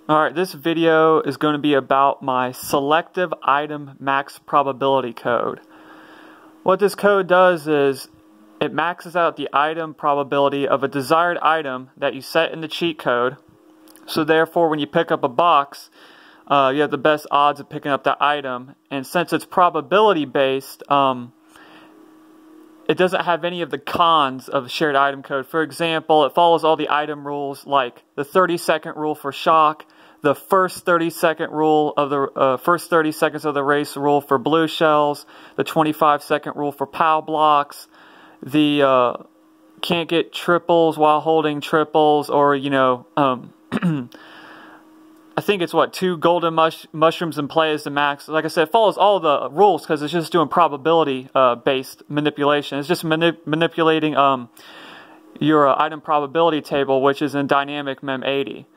Alright, this video is going to be about my selective item max probability code. What this code does is it maxes out the item probability of a desired item that you set in the cheat code. So therefore, when you pick up a box, you have the best odds of picking up that item. And since it's probability based, it doesn't have any of the cons of shared item code. For example, it follows all the item rules like the 30-second rule for shock, the first 30-second rule of the first 30 seconds of the race rule for blue shells, the 25-second rule for POW blocks, the can't get triples while holding triples, or I think it's what, 2 golden mushrooms in play is the max. Like I said, it follows all the rules because it's just doing probability based manipulation. It's just manipulating your item probability table, which is in dynamic mem80.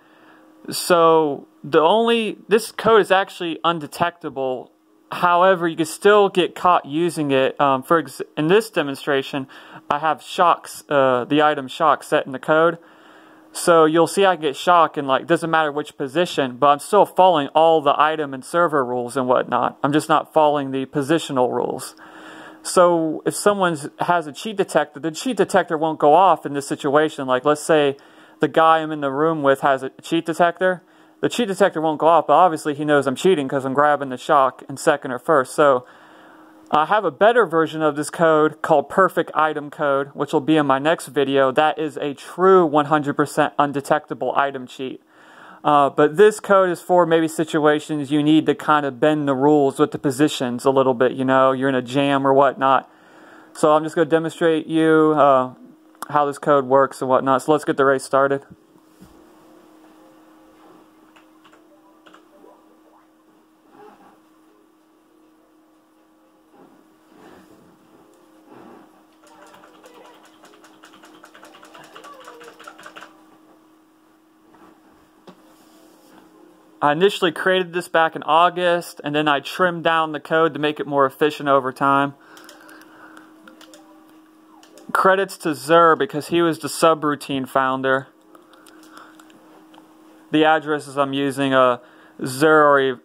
So this code is actually undetectable. However, you can still get caught using it. In this demonstration, I have shocks, the item shock set in the code. So you'll see I get shock in, like, doesn't matter which position, but I'm still following all the item and server rules and whatnot. I'm just not following the positional rules. So if someone has a cheat detector, the cheat detector won't go off in this situation. Like, let's say the guy I'm in the room with has a cheat detector. The cheat detector won't go off, but obviously he knows I'm cheating because I'm grabbing the shock in second or first. So I have a better version of this code called Perfect Item Code, which will be in my next video. That is a true 100% undetectable item cheat. But this code is for maybe situations you need to kind of bend the rules with the positions a little bit, you're in a jam or whatnot. So I'm just going to demonstrate you how this code works and whatnot. So let's get the race started. I initially created this back in August, and then I trimmed down the code to make it more efficient over time. Credits to Zur because he was the subroutine founder. The addresses I'm using, Zur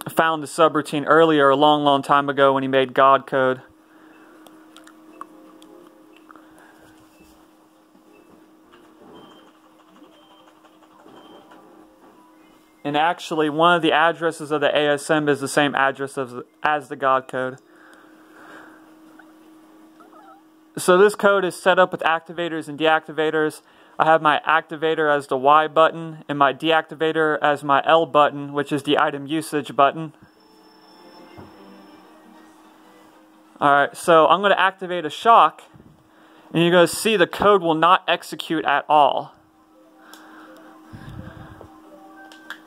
found the subroutine earlier, a long time ago when he made God code. And actually, one of the addresses of the ASM is the same address as the God code. So this code is set up with activators and deactivators. I have my activator as the Y button and my deactivator as my L button, which is the item usage button. Alright, so I'm going to activate a shock, and you're going to see the code will not execute at all.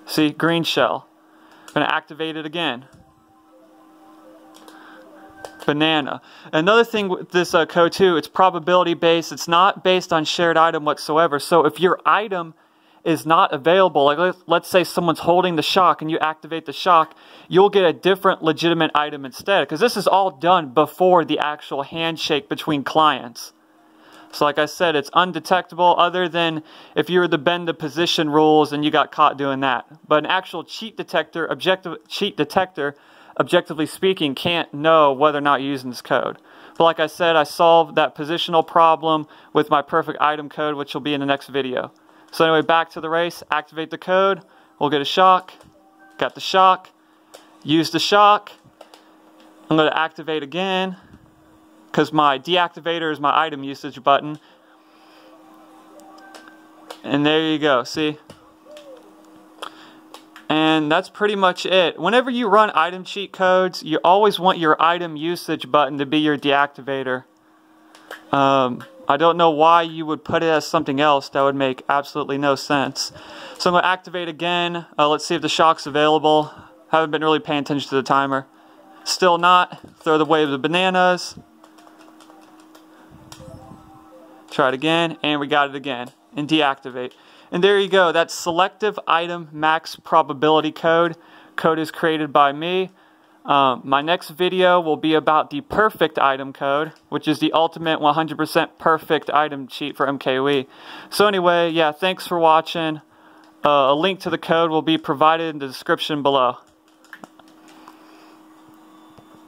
See, green shell. I'm going to activate it again. Banana. Another thing with this code too, it's probability based. It's not based on shared item whatsoever. So if your item is not available, like let's say someone's holding the shock and you activate the shock, you'll get a different legitimate item instead. Because this is all done before the actual handshake between clients. So like I said, it's undetectable other than if you were to bend the position rules and you got caught doing that. But an actual cheat detector, objectively speaking, can't know whether or not you're using this code. But like I said, I solved that positional problem with my perfect item code, which will be in the next video. So anyway, back to the race. Activate the code. We'll get a shock. Got the shock. Use the shock. I'm going to activate again, because my deactivator is my item usage button. And there you go, see? And that's pretty much it. Whenever you run item cheat codes, you always want your item usage button to be your deactivator. I don't know why you would put it as something else. That would make absolutely no sense. So I'm going to activate again. Let's see if the shock's available. Haven't been really paying attention to the timer. Still not. Throw the wave of bananas. Try it again, and we got it again. And deactivate. And there you go. That's selective item max probability code. Code is created by me. My next video will be about the perfect item code, which is the ultimate 100% perfect item cheat for MKWe. So anyway, yeah, thanks for watching. A link to the code will be provided in the description below.